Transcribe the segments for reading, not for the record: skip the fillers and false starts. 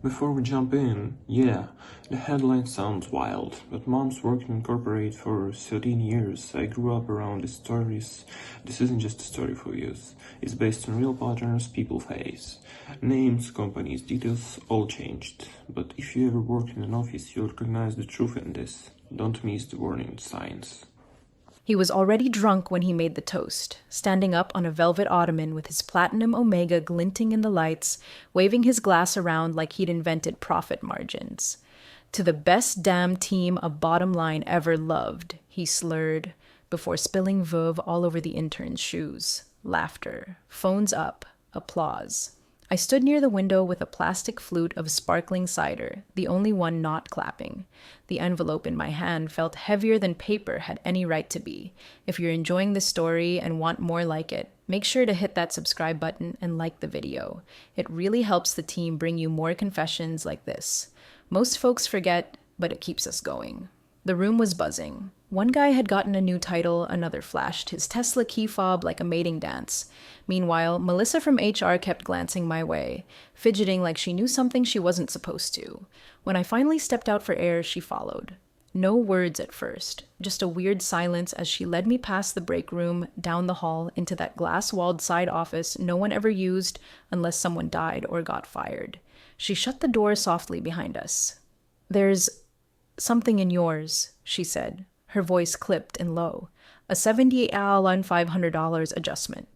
Before we jump in, yeah, the headline sounds wild, but mom's worked in corporate for 13 years. I grew up around these stories. This isn't just a story for use. It's based on real patterns people face. Names, companies, details, all changed. But if you ever work in an office, you'll recognize the truth in this. Don't miss the warning signs. He was already drunk when he made the toast, standing up on a velvet ottoman with his platinum omega glinting in the lights, waving his glass around like he'd invented profit margins. To the best damn team a bottom line ever loved, he slurred, before spilling veuve all over the intern's shoes. Laughter. Phones up. Applause. I stood near the window with a plastic flute of sparkling cider, the only one not clapping. The envelope in my hand felt heavier than paper had any right to be. If you're enjoying this story and want more like it, make sure to hit that subscribe button and like the video. It really helps the team bring you more confessions like this. Most folks forget, but it keeps us going. The room was buzzing. One guy had gotten a new title, another flashed his Tesla key fob like a mating dance. Meanwhile, Melissa from HR kept glancing my way, fidgeting like she knew something she wasn't supposed to. When I finally stepped out for air, she followed. No words at first, just a weird silence as she led me past the break room, down the hall, into that glass-walled side office no one ever used unless someone died or got fired. She shut the door softly behind us. "There's something in yours," she said, her voice clipped and low. "A $78,500 adjustment.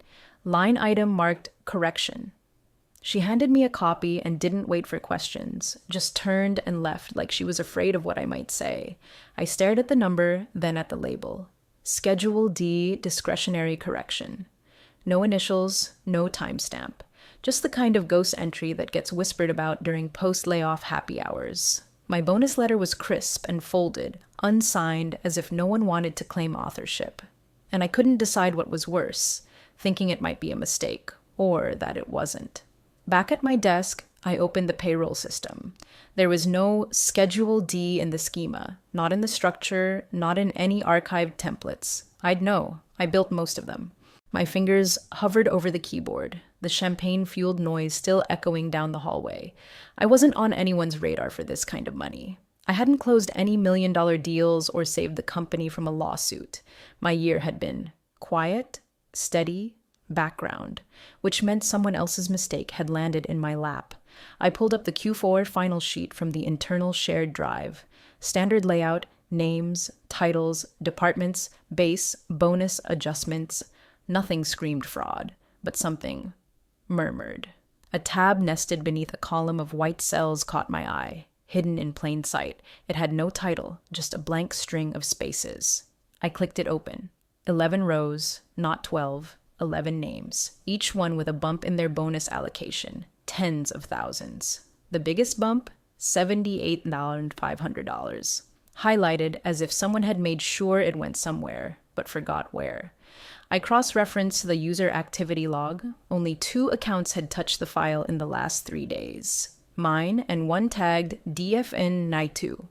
Line item marked correction." She handed me a copy and didn't wait for questions, just turned and left like she was afraid of what I might say. I stared at the number, then at the label. Schedule D discretionary correction. No initials, no timestamp. Just the kind of ghost entry that gets whispered about during post-layoff happy hours. My bonus letter was crisp and folded, unsigned, as if no one wanted to claim authorship. And I couldn't decide what was worse, thinking it might be a mistake, or that it wasn't. Back at my desk, I opened the payroll system. There was no Schedule D in the schema, not in the structure, not in any archived templates. I'd know. I built most of them. My fingers hovered over the keyboard, the champagne-fueled noise still echoing down the hallway. I wasn't on anyone's radar for this kind of money. I hadn't closed any million-dollar deals or saved the company from a lawsuit. My year had been quiet, steady, background, which meant someone else's mistake had landed in my lap. I pulled up the Q4 final sheet from the internal shared drive. Standard layout, names, titles, departments, base, bonus, adjustments. Nothing screamed fraud, but something murmured. A tab nested beneath a column of white cells caught my eye, hidden in plain sight. It had no title, just a blank string of spaces. I clicked it open. 11 rows, not 12, 11 names, each one with a bump in their bonus allocation, tens of thousands. The biggest bump, $78,500. Highlighted as if someone had made sure it went somewhere, but forgot where. I cross-referenced the user activity log. Only 2 accounts had touched the file in the last 3 days. Mine and one tagged DFN Naitu.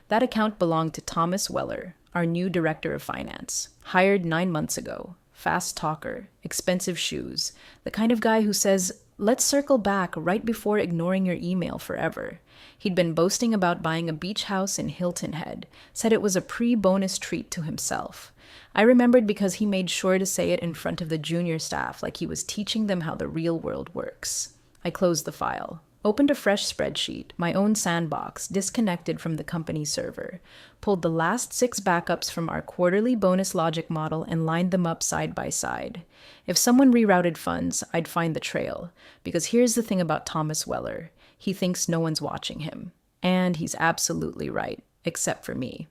That account belonged to Thomas Weller, our new director of finance, hired 9 months ago. Fast talker, expensive shoes, the kind of guy who says, "Let's circle back" right before ignoring your email forever. He'd been boasting about buying a beach house in Hilton Head, said it was a pre-bonus treat to himself. I remembered because he made sure to say it in front of the junior staff like he was teaching them how the real world works. I closed the file. Opened a fresh spreadsheet, my own sandbox, disconnected from the company server. Pulled the last 6 backups from our quarterly bonus logic model and lined them up side by side. If someone rerouted funds, I'd find the trail. Because here's the thing about Thomas Weller. He thinks no one's watching him. And he's absolutely right, except for me.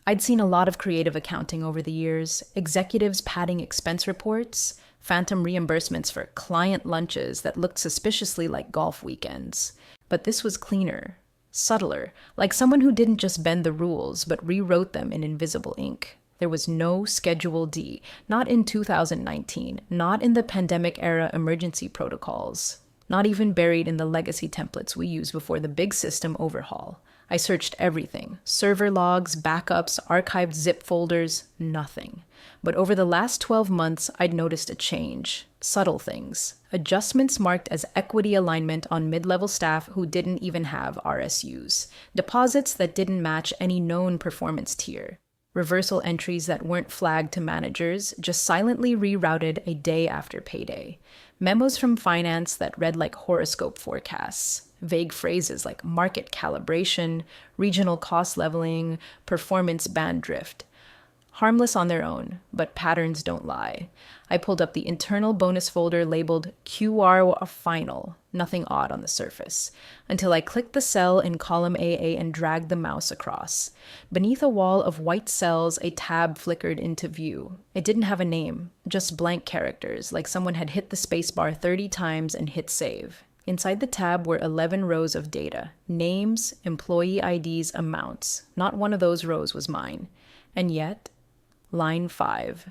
I'd seen a lot of creative accounting over the years, executives padding expense reports, phantom reimbursements for client lunches that looked suspiciously like golf weekends. But this was cleaner, subtler, like someone who didn't just bend the rules, but rewrote them in invisible ink. There was no Schedule D, not in 2019, not in the pandemic-era emergency protocols, not even buried in the legacy templates we used before the big system overhaul. I searched everything. Server logs, backups, archived zip folders, nothing. But over the last 12 months, I'd noticed a change. Subtle things. Adjustments marked as equity alignment on mid-level staff who didn't even have RSUs. Deposits that didn't match any known performance tier. Reversal entries that weren't flagged to managers, just silently rerouted a day after payday. Memos from finance that read like horoscope forecasts. Vague phrases like market calibration, regional cost leveling, performance band drift. Harmless on their own, but patterns don't lie. I pulled up the internal bonus folder labeled QR Final, nothing odd on the surface, until I clicked the cell in column AA and dragged the mouse across. Beneath a wall of white cells, a tab flickered into view. It didn't have a name, just blank characters, like someone had hit the spacebar 30 times and hit save. Inside the tab were 11 rows of data, names, employee IDs, amounts. Not one of those rows was mine. And yet, line 5.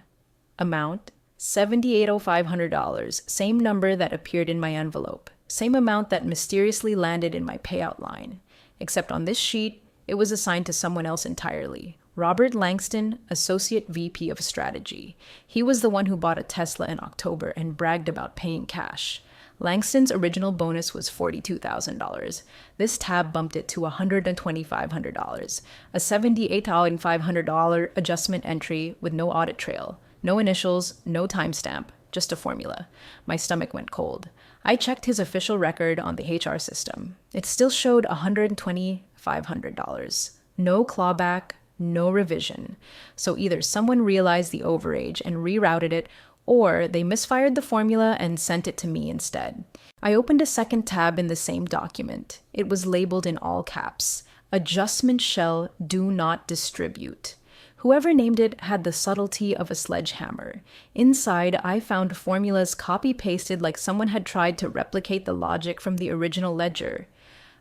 Amount, $78,500, same number that appeared in my envelope, same amount that mysteriously landed in my payout line. Except on this sheet, it was assigned to someone else entirely. Robert Langston, Associate VP of Strategy. He was the one who bought a Tesla in October and bragged about paying cash. Langston's original bonus was $42,000. This tab bumped it to $120,500, a $78,500 adjustment entry with no audit trail, no initials, no timestamp, just a formula. My stomach went cold. I checked his official record on the HR system. It still showed $120,500. No clawback, no revision. So either someone realized the overage and rerouted it, or they misfired the formula and sent it to me instead. I opened a second tab in the same document. It was labeled in all caps, Adjustment Shell Do Not Distribute. Whoever named it had the subtlety of a sledgehammer. Inside, I found formulas copy-pasted like someone had tried to replicate the logic from the original ledger,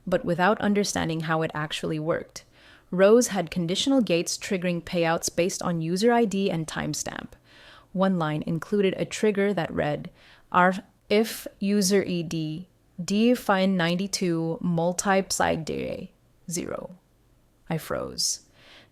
but without understanding how it actually worked. Rows had conditional gates triggering payouts based on user ID and timestamp. One line included a trigger that read, if user ed define 92 multiply 0. I froze.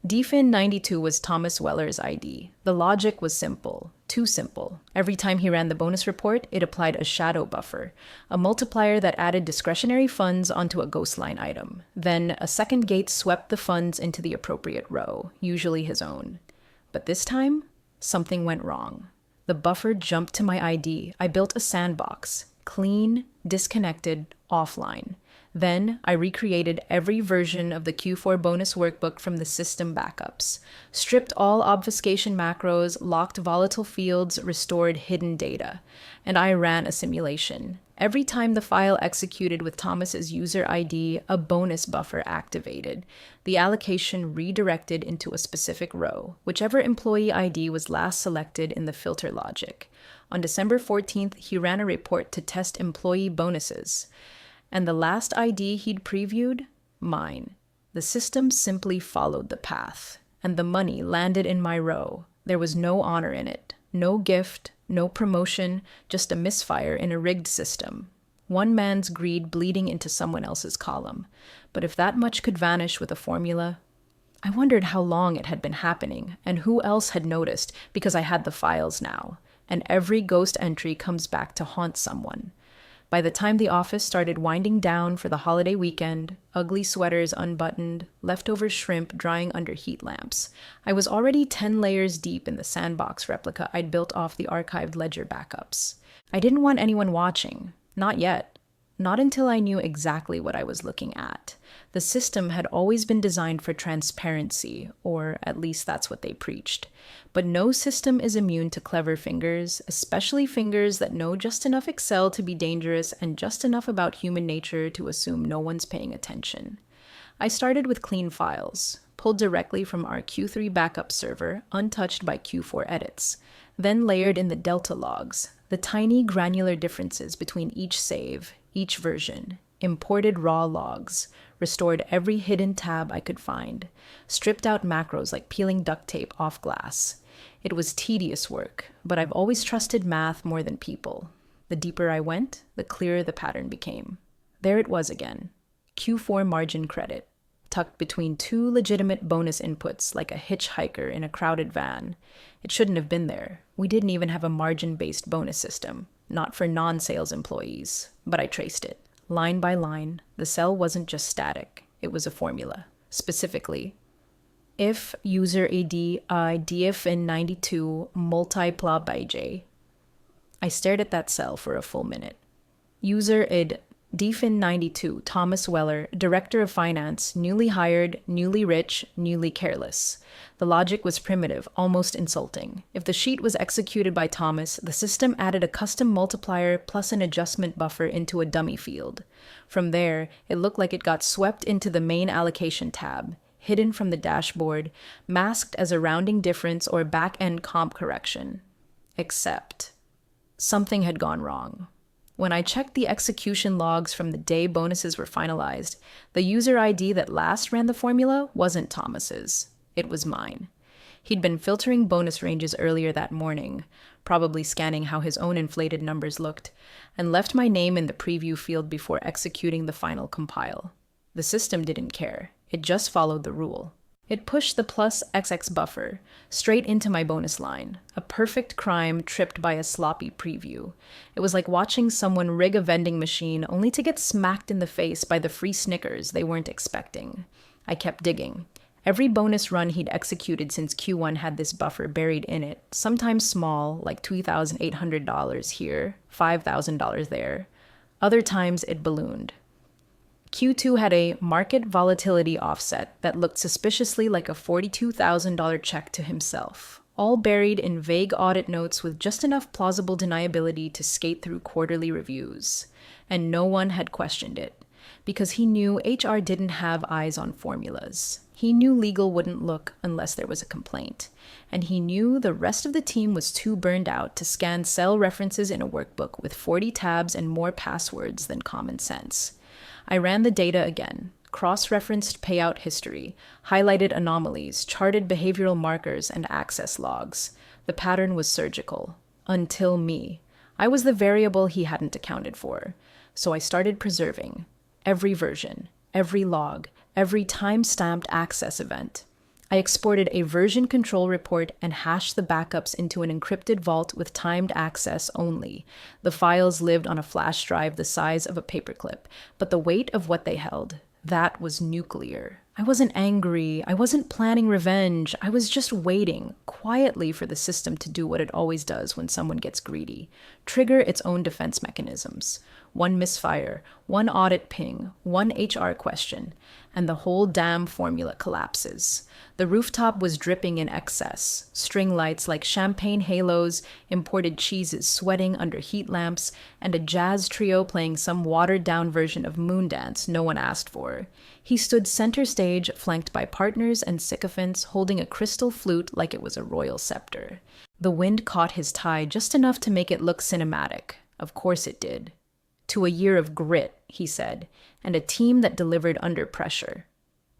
Defin92 was Thomas Weller's ID. The logic was simple, too simple. Every time he ran the bonus report, it applied a shadow buffer, a multiplier that added discretionary funds onto a ghost line item. Then a second gate swept the funds into the appropriate row, usually his own. But this time, something went wrong. The buffer jumped to my ID. I built a sandbox. Clean, disconnected, offline. Then I recreated every version of the Q4 bonus workbook from the system backups. Stripped all obfuscation macros, locked volatile fields, restored hidden data. And I ran a simulation. Every time the file executed with Thomas's user ID, a bonus buffer activated. The allocation redirected into a specific row, whichever employee ID was last selected in the filter logic. On December 14th, he ran a report to test employee bonuses. And the last ID he'd previewed? Mine. The system simply followed the path, and the money landed in my row. There was no honor in it, no gift, no promotion, just a misfire in a rigged system. One man's greed bleeding into someone else's column. But if that much could vanish with a formula, I wondered how long it had been happening, and who else had noticed, because I had the files now, and every ghost entry comes back to haunt someone. By the time the office started winding down for the holiday weekend, ugly sweaters unbuttoned, leftover shrimp drying under heat lamps, I was already 10 layers deep in the sandbox replica I'd built off the archived ledger backups. I didn't want anyone watching. Not yet. Not until I knew exactly what I was looking at. The system had always been designed for transparency, or at least that's what they preached. But no system is immune to clever fingers, especially fingers that know just enough Excel to be dangerous and just enough about human nature to assume no one's paying attention. I started with clean files, pulled directly from our Q3 backup server, untouched by Q4 edits, then layered in the delta logs, the tiny granular differences between each save, each version, imported raw logs, restored every hidden tab I could find, stripped out macros like peeling duct tape off glass. It was tedious work, but I've always trusted math more than people. The deeper I went, the clearer the pattern became. There it was again. Q4 margin credit. tucked between two legitimate bonus inputs like a hitchhiker in a crowded van. It shouldn't have been there. We didn't even have a margin-based bonus system, not for non-sales employees, but I traced it. Line by line, the cell wasn't just static, it was a formula. Specifically, if user ID DFN92 multipla by J. I stared at that cell for a full minute. User ID DFN92 Thomas Weller, Director of Finance, newly hired, newly rich, newly careless. The logic was primitive, almost insulting. If the sheet was executed by Thomas, the system added a custom multiplier plus an adjustment buffer into a dummy field. From there, it looked like it got swept into the main allocation tab, hidden from the dashboard, masked as a rounding difference or back-end comp correction. Except, something had gone wrong. When I checked the execution logs from the day bonuses were finalized, the user ID that last ran the formula wasn't Thomas's. It was mine. He'd been filtering bonus ranges earlier that morning, probably scanning how his own inflated numbers looked, and left my name in the preview field before executing the final compile. The system didn't care. It just followed the rule. It pushed the plus XX buffer straight into my bonus line, a perfect crime tripped by a sloppy preview. It was like watching someone rig a vending machine only to get smacked in the face by the free Snickers they weren't expecting. I kept digging. Every bonus run he'd executed since Q1 had this buffer buried in it, sometimes small, like $2,800 here, $5,000 there. Other times it ballooned. Q2 had a market volatility offset that looked suspiciously like a $42,000 check to himself, all buried in vague audit notes with just enough plausible deniability to skate through quarterly reviews. And no one had questioned it, because he knew HR didn't have eyes on formulas. He knew legal wouldn't look unless there was a complaint, and he knew the rest of the team was too burned out to scan cell references in a workbook with 40 tabs and more passwords than common sense. I ran the data again, cross-referenced payout history, highlighted anomalies, charted behavioral markers, and access logs. The pattern was surgical. Until me. I was the variable he hadn't accounted for. So I started preserving. Every version, every log, every time-stamped access event. I exported a version control report and hashed the backups into an encrypted vault with timed access only. The files lived on a flash drive the size of a paperclip, but the weight of what they held, that was nuclear. I wasn't angry. I wasn't planning revenge. I was just waiting, quietly, for the system to do what it always does when someone gets greedy. Trigger its own defense mechanisms. One misfire, one audit ping, one HR question, and the whole damn formula collapses. The rooftop was dripping in excess, string lights like champagne halos, imported cheeses sweating under heat lamps, and a jazz trio playing some watered-down version of Moondance no one asked for. He stood center stage, flanked by partners and sycophants holding a crystal flute like it was a royal scepter. The wind caught his tie just enough to make it look cinematic. Of course it did. To a year of grit, he said, and a team that delivered under pressure.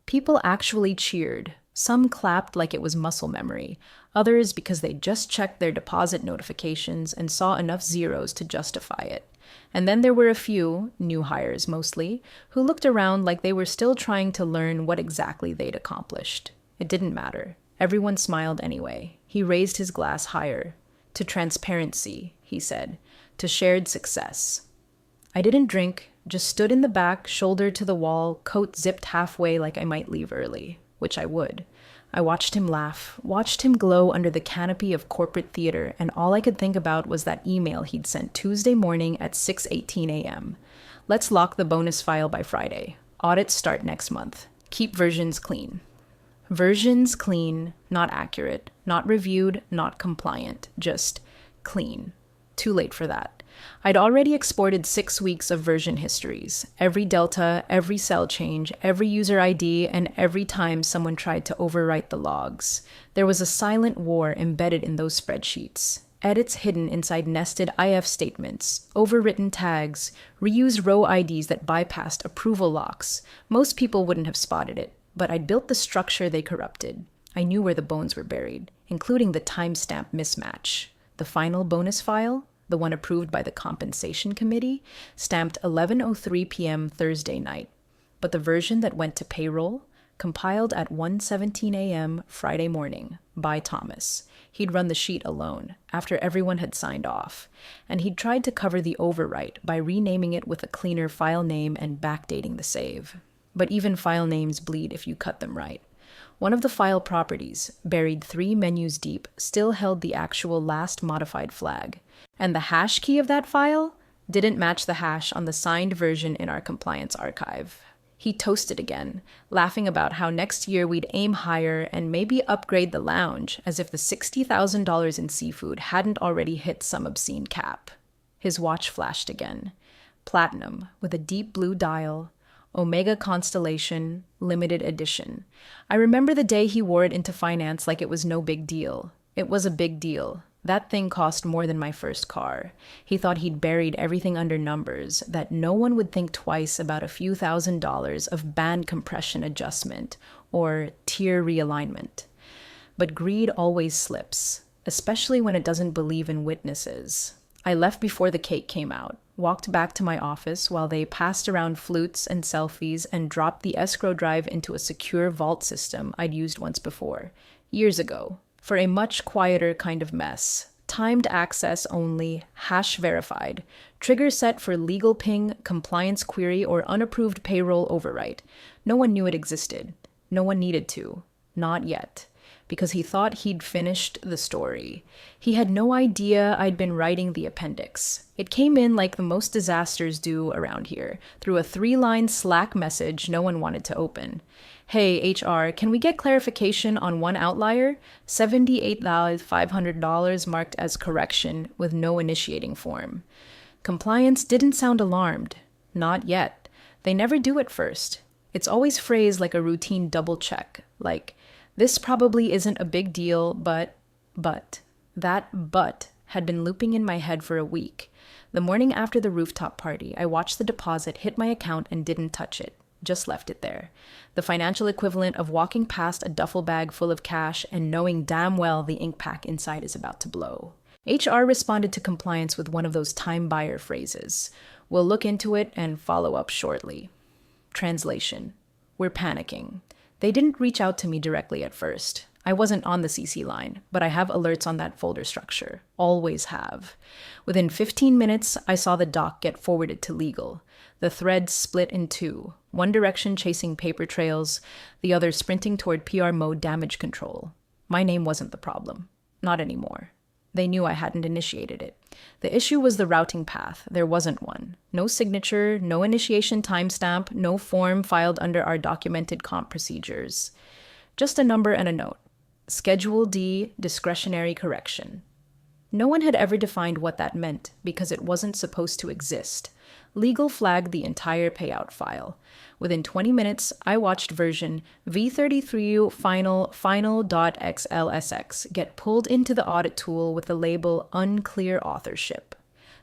People actually cheered. Some clapped like it was muscle memory, others because they just checked their deposit notifications and saw enough zeros to justify it. And then there were a few, new hires mostly, who looked around like they were still trying to learn what exactly they'd accomplished. It didn't matter. Everyone smiled anyway. He raised his glass higher. To transparency, he said. To shared success. I didn't drink, just stood in the back, shoulder to the wall, coat zipped halfway like I might leave early, which I would. I watched him laugh, watched him glow under the canopy of corporate theater, and all I could think about was that email he'd sent Tuesday morning at 6:18 a.m. Let's lock the bonus file by Friday. Audits start next month. Keep versions clean. Versions clean, not accurate, not reviewed, not compliant, just clean. Too late for that. I'd already exported 6 weeks of version histories, every delta, every cell change, every user ID, and every time someone tried to overwrite the logs. There was a silent war embedded in those spreadsheets. Edits hidden inside nested IF statements, overwritten tags, reused row IDs that bypassed approval locks. Most people wouldn't have spotted it, but I'd built the structure they corrupted. I knew where the bones were buried, including the timestamp mismatch. The final bonus file, the one approved by the compensation committee, stamped 11:03 p.m. Thursday night. But the version that went to payroll, compiled at 1:17 a.m. Friday morning by Thomas. He'd run the sheet alone, after everyone had signed off, and he'd tried to cover the overwrite by renaming it with a cleaner file name and backdating the save. But even file names bleed if you cut them right. One of the file properties, buried 3 menus deep, still held the actual last modified flag, and the hash key of that file didn't match the hash on the signed version in our compliance archive. He toasted again, laughing about how next year we'd aim higher and maybe upgrade the lounge, as if the $60,000 in seafood hadn't already hit some obscene cap. His watch flashed again. Platinum, with a deep blue dial, Omega Constellation, limited edition. I remember the day he wore it into finance like it was no big deal. It was a big deal. That thing cost more than my first car. He thought he'd buried everything under numbers, that no one would think twice about a few $1,000s of band compression adjustment or tier realignment. But greed always slips, especially when it doesn't believe in witnesses. I left before the cake came out, walked back to my office while they passed around flutes and selfies and dropped the escrow drive into a secure vault system I'd used once before, years ago, for a much quieter kind of mess. Timed access only, hash verified, trigger set for legal ping, compliance query, or unapproved payroll overwrite. No one knew it existed. No one needed to. Not yet. Because he thought he'd finished the story. He had no idea I'd been writing the appendix. It came in like the most disasters do around here, through a 3-line Slack message no one wanted to open. Hey, HR, can we get clarification on one outlier? $78,500 marked as correction with no initiating form. Compliance didn't sound alarmed. Not yet. They never do at first. It's always phrased like a routine double check, like, this probably isn't a big deal, but. That but had been looping in my head for a week. The morning after the rooftop party, I watched the deposit hit my account and didn't touch it. Just left it there. The financial equivalent of walking past a duffel bag full of cash and knowing damn well the ink pack inside is about to blow. HR responded to compliance with one of those time buyer phrases. We'll look into it and follow up shortly. Translation. We're panicking. They didn't reach out to me directly at first. I wasn't on the CC line, but I have alerts on that folder structure. Always have. Within 15 minutes, I saw the doc get forwarded to legal. The thread split in two, one direction chasing paper trails, the other sprinting toward PR mode damage control. My name wasn't the problem. Not anymore. They knew I hadn't initiated it. The issue was the routing path. There wasn't one. No signature, no initiation timestamp, no form filed under our documented comp procedures. Just a number and a note. Schedule D, discretionary correction. No one had ever defined what that meant because it wasn't supposed to exist. Legal flagged the entire payout file. Within 20 minutes, I watched version V33 final.xlsx get pulled into the audit tool with the label unclear authorship.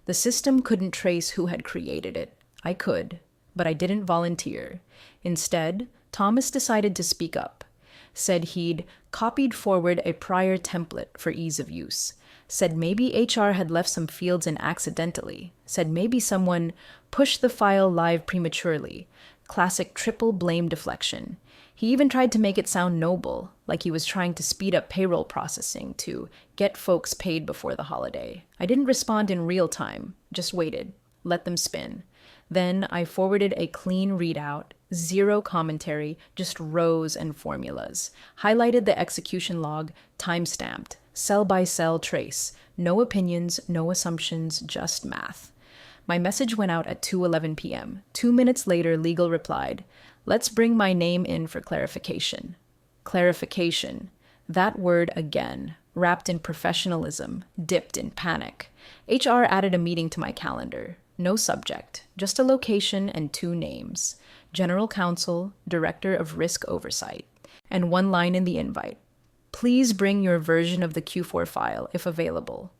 The system couldn't trace who had created it. I could, but I didn't volunteer. Instead, Thomas decided to speak up. Said he'd copied forward a prior template for ease of use. Said maybe HR had left some fields in accidentally. Said maybe someone pushed the file live prematurely. Classic triple blame deflection. He even tried to make it sound noble, like he was trying to speed up payroll processing to get folks paid before the holiday. I didn't respond in real time, just waited, let them spin. Then I forwarded a clean readout, zero commentary, just rows and formulas. Highlighted the execution log, time-stamped, cell-by-cell trace. No opinions, no assumptions, just math. My message went out at 2:11 p.m. 2 minutes later, legal replied, "Let's bring my name in for clarification." Clarification. That word again, wrapped in professionalism, dipped in panic. HR added a meeting to my calendar. No subject, just a location and 2 names. General Counsel, Director of Risk Oversight. And one line in the invite. Please bring your version of the Q4 file, if available.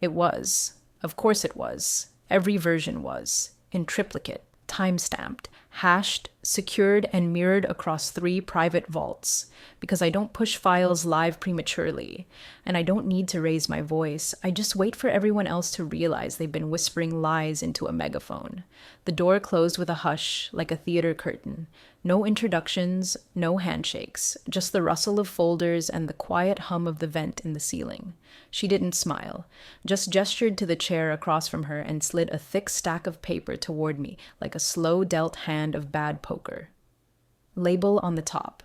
It was. Of course it was. Every version was. In triplicate, time-stamped, hashed, secured, and mirrored across 3 private vaults, because I don't push files live prematurely, and I don't need to raise my voice. I just wait for everyone else to realize they've been whispering lies into a megaphone. The door closed with a hush, like a theater curtain. No introductions, no handshakes, just the rustle of folders and the quiet hum of the vent in the ceiling. She didn't smile, just gestured to the chair across from her and slid a thick stack of paper toward me like a slow-dealt hand of bad poker. Label on the top.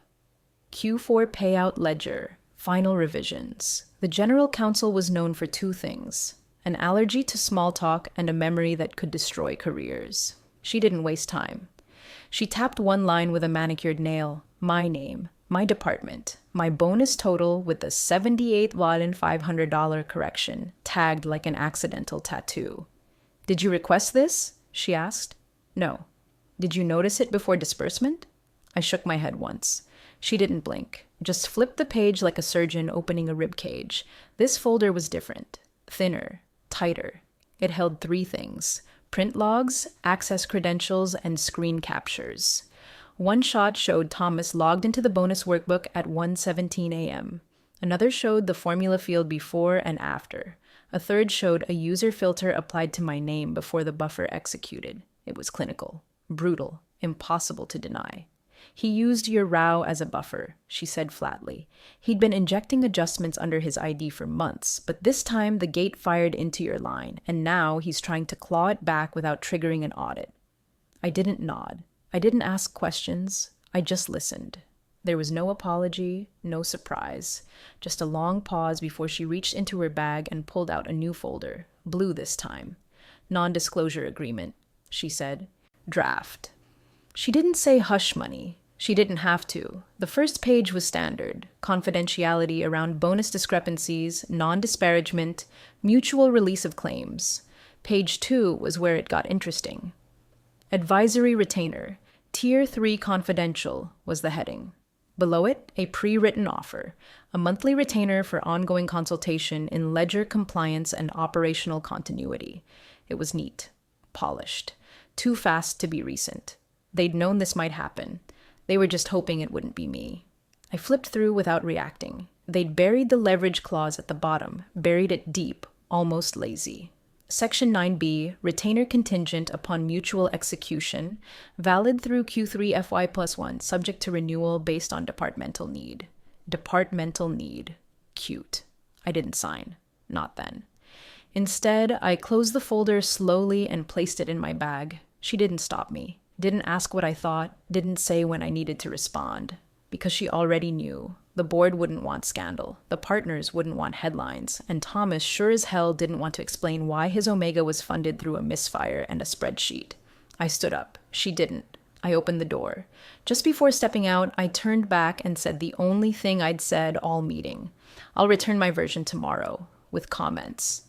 Q4 Payout Ledger, Final Revisions. The General Counsel was known for 2 things: an allergy to small talk and a memory that could destroy careers. She didn't waste time. She tapped one line with a manicured nail: my name, my department, my bonus total with the 78,500 correction, tagged like an accidental tattoo. Did you request this? She asked. No. Did you notice it before disbursement? I shook my head once. She didn't blink, just flipped the page like a surgeon opening a rib cage. This folder was different, thinner, tighter. It held 3 things: print logs, access credentials, and screen captures. One shot showed Thomas logged into the bonus workbook at 1:17 a.m. Another showed the formula field before and after. A third showed a user filter applied to my name before the buffer executed. It was clinical, brutal, impossible to deny. He used your row as a buffer, she said flatly. He'd been injecting adjustments under his ID for months, but this time the gate fired into your line, and now he's trying to claw it back without triggering an audit. I didn't nod. I didn't ask questions. I just listened. There was no apology, no surprise, just a long pause before she reached into her bag and pulled out a new folder, blue this time. Non-disclosure agreement, she said. Draft. She didn't say hush money. She didn't have to. The first page was standard: confidentiality around bonus discrepancies, non-disparagement, mutual release of claims. Page 2 was where it got interesting. Advisory retainer, Tier 3 confidential was the heading. Below it, a pre-written offer, a monthly retainer for ongoing consultation in ledger compliance and operational continuity. It was neat, polished, too fast to be recent. They'd known this might happen. They were just hoping it wouldn't be me. I flipped through without reacting. They'd buried the leverage clause at the bottom, buried it deep, almost lazy. Section 9B, retainer contingent upon mutual execution, valid through Q3 FY+1, subject to renewal based on departmental need. Departmental need. Cute. I didn't sign. Not then. Instead, I closed the folder slowly and placed it in my bag. She didn't stop me. Didn't ask what I thought, didn't say when I needed to respond. Because she already knew. The board wouldn't want scandal. The partners wouldn't want headlines. And Thomas sure as hell didn't want to explain why his Omega was funded through a misfire and a spreadsheet. I stood up. She didn't. I opened the door. Just before stepping out, I turned back and said the only thing I'd said all meeting. I'll return my version tomorrow, with comments.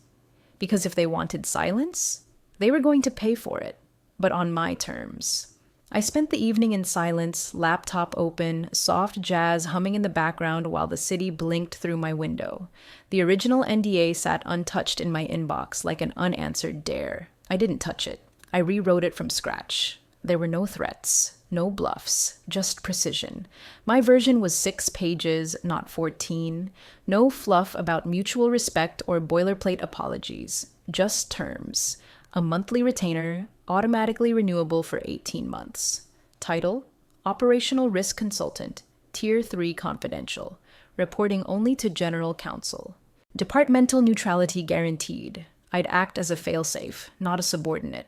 Because if they wanted silence, they were going to pay for it, but on my terms. I spent the evening in silence, laptop open, soft jazz humming in the background while the city blinked through my window. The original NDA sat untouched in my inbox like an unanswered dare. I didn't touch it. I rewrote it from scratch. There were no threats, no bluffs, just precision. My version was 6 pages, not 14. No fluff about mutual respect or boilerplate apologies. Just terms. A monthly retainer, automatically renewable for 18 months. Title: Operational Risk Consultant, Tier 3 Confidential, reporting only to General Counsel. Departmental neutrality guaranteed. I'd act as a failsafe, not a subordinate.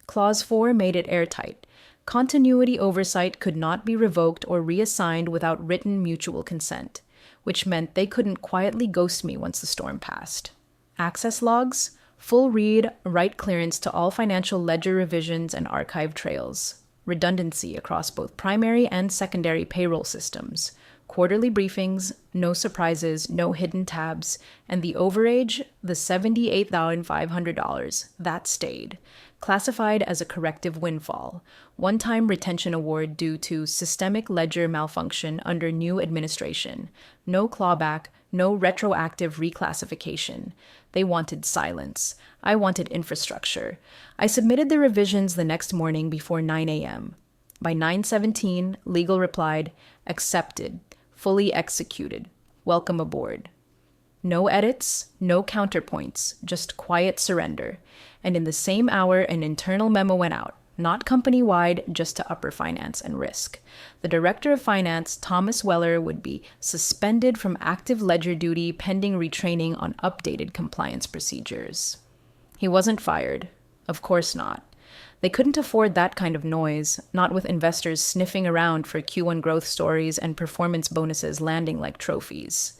Clause 4 made it airtight. Continuity oversight could not be revoked or reassigned without written mutual consent, which meant they couldn't quietly ghost me once the storm passed. Access logs? Full read, write clearance to all financial ledger revisions and archive trails. Redundancy across both primary and secondary payroll systems. Quarterly briefings, no surprises, no hidden tabs, and the overage, the $78,500, that stayed. Classified as a corrective windfall, one-time retention award due to systemic ledger malfunction under new administration. No clawback, no retroactive reclassification. They wanted silence. I wanted infrastructure. I submitted the revisions the next morning before 9 a.m. By 9:17, legal replied, "Accepted, fully executed. Welcome aboard." No edits, no counterpoints, just quiet surrender. And in the same hour, an internal memo went out, not company-wide, just to upper finance and risk. The director of finance, Thomas Weller, would be suspended from active ledger duty pending retraining on updated compliance procedures. He wasn't fired. Of course not. They couldn't afford that kind of noise, not with investors sniffing around for Q1 growth stories and performance bonuses landing like trophies.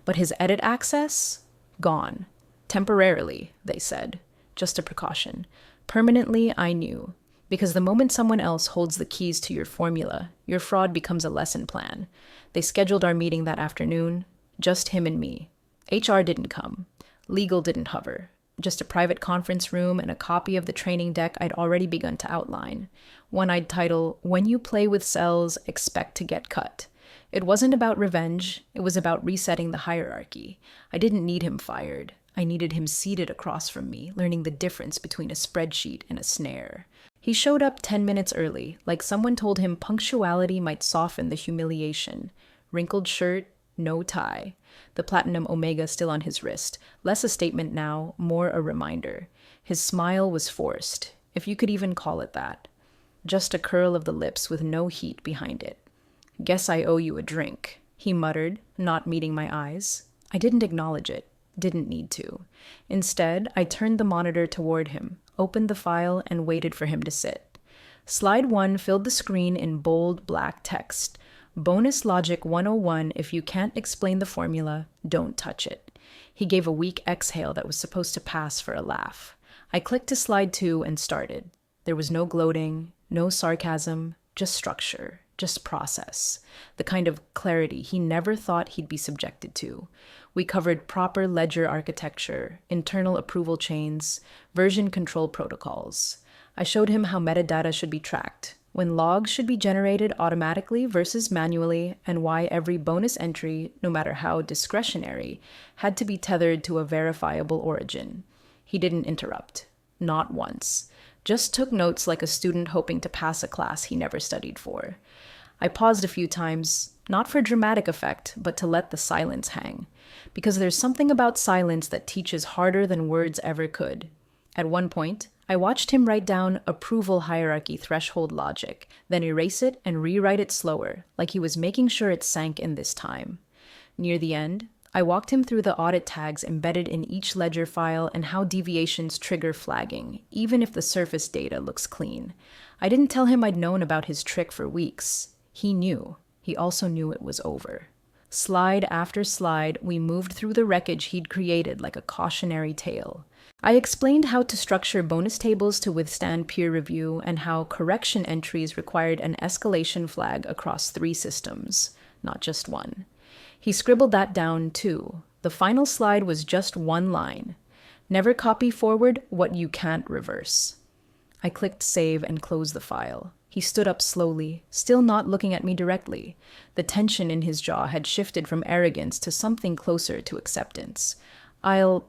But his edit access? Gone. Temporarily, they said. Just a precaution. Permanently, I knew. Because the moment someone else holds the keys to your formula, your fraud becomes a lesson plan. They scheduled our meeting that afternoon. Just him and me. HR didn't come. Legal didn't hover. Just a private conference room and a copy of the training deck I'd already begun to outline. One I'd title, "When You Play with Cells, Expect to Get Cut." It wasn't about revenge, it was about resetting the hierarchy. I didn't need him fired. I needed him seated across from me, learning the difference between a spreadsheet and a snare. He showed up 10 minutes early, like someone told him punctuality might soften the humiliation. Wrinkled shirt, no tie. The platinum omega still on his wrist. Less a statement now, more a reminder. His smile was forced, if you could even call it that. Just a curl of the lips with no heat behind it. "Guess I owe you a drink," he muttered, not meeting my eyes. I didn't acknowledge it, didn't need to. Instead, I turned the monitor toward him, opened the file, and waited for him to sit. Slide 1 filled the screen in bold black text. Bonus Logic 101, if you can't explain the formula, don't touch it. He gave a weak exhale that was supposed to pass for a laugh. I clicked to slide 2 and started. There was no gloating, no sarcasm, just structure. Just process, the kind of clarity he never thought he'd be subjected to. We covered proper ledger architecture, internal approval chains, version control protocols. I showed him how metadata should be tracked, when logs should be generated automatically versus manually, and why every bonus entry, no matter how discretionary, had to be tethered to a verifiable origin. He didn't interrupt. Not once. Just took notes like a student hoping to pass a class he never studied for. I paused a few times, not for dramatic effect, but to let the silence hang. Because there's something about silence that teaches harder than words ever could. At one point, I watched him write down approval hierarchy threshold logic, then erase it and rewrite it slower, like he was making sure it sank in this time. Near the end, I walked him through the audit tags embedded in each ledger file and how deviations trigger flagging, even if the surface data looks clean. I didn't tell him I'd known about his trick for weeks. He knew. He also knew it was over. Slide after slide, we moved through the wreckage he'd created like a cautionary tale. I explained how to structure bonus tables to withstand peer review and how correction entries required an escalation flag across 3 systems, not just one. He scribbled that down too. The final slide was just one line. Never copy forward what you can't reverse. I clicked save and closed the file. He stood up slowly, still not looking at me directly. The tension in his jaw had shifted from arrogance to something closer to acceptance. "I'll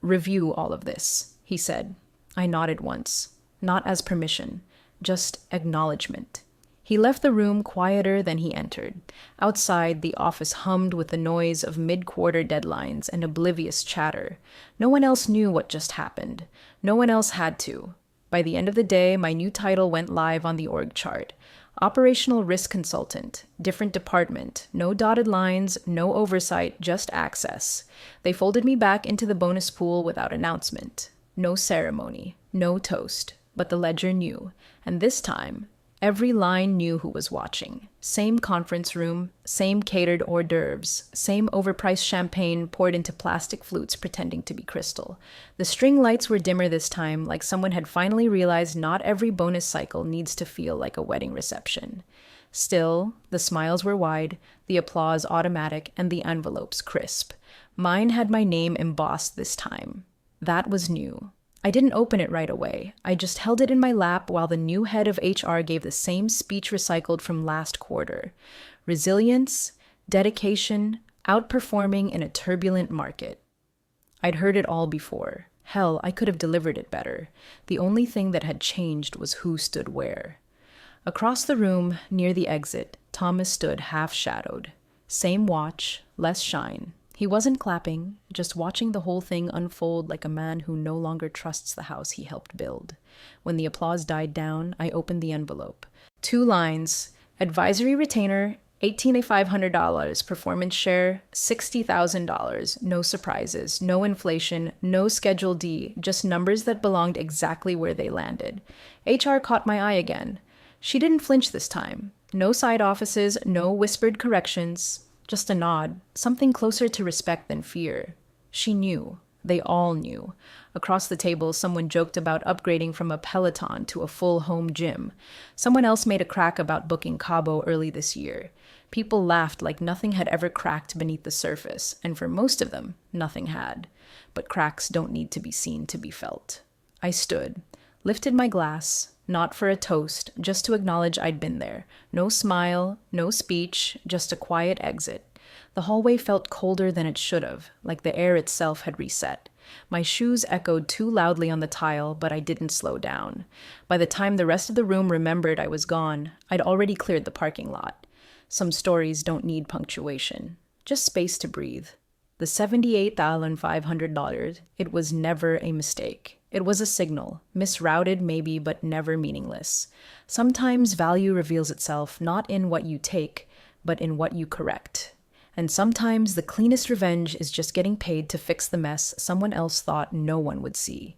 review all of this," he said. I nodded once. Not as permission, just acknowledgement. He left the room quieter than he entered. Outside, the office hummed with the noise of mid-quarter deadlines and oblivious chatter. No one else knew what just happened. No one else had to. By the end of the day, my new title went live on the org chart. Operational Risk Consultant, different department, no dotted lines, no oversight, just access. They folded me back into the bonus pool without announcement. No ceremony, no toast, but the ledger knew. And this time, every line knew who was watching. Same conference room, same catered hors d'oeuvres, same overpriced champagne poured into plastic flutes pretending to be crystal. The string lights were dimmer this time, like someone had finally realized not every bonus cycle needs to feel like a wedding reception. Still, the smiles were wide, the applause automatic, and the envelopes crisp. Mine had my name embossed this time. That was new. I didn't open it right away. I just held it in my lap while the new head of HR gave the same speech recycled from last quarter. Resilience, dedication, outperforming in a turbulent market. I'd heard it all before. Hell, I could have delivered it better. The only thing that had changed was who stood where. Across the room, near the exit, Thomas stood half-shadowed. Same watch, less shine. He wasn't clapping, just watching the whole thing unfold like a man who no longer trusts the house he helped build. When the applause died down, I opened the envelope. 2 lines. Advisory retainer, $18,500. Performance share, $60,000. No surprises, no inflation, no Schedule D, just numbers that belonged exactly where they landed. HR caught my eye again. She didn't flinch this time. No side offices, no whispered corrections. Just a nod, something closer to respect than fear. She knew. They all knew. Across the table, someone joked about upgrading from a Peloton to a full home gym. Someone else made a crack about booking Cabo early this year. People laughed like nothing had ever cracked beneath the surface, and for most of them, nothing had. But cracks don't need to be seen to be felt. I stood, lifted my glass, not for a toast, just to acknowledge I'd been there. No smile, no speech, just a quiet exit. The hallway felt colder than it should have, like the air itself had reset. My shoes echoed too loudly on the tile, but I didn't slow down. By the time the rest of the room remembered I was gone, I'd already cleared the parking lot. Some stories don't need punctuation, just space to breathe. The $78,500, it was never a mistake. It was a signal, misrouted maybe, but never meaningless. Sometimes value reveals itself not in what you take, but in what you correct. And sometimes the cleanest revenge is just getting paid to fix the mess someone else thought no one would see.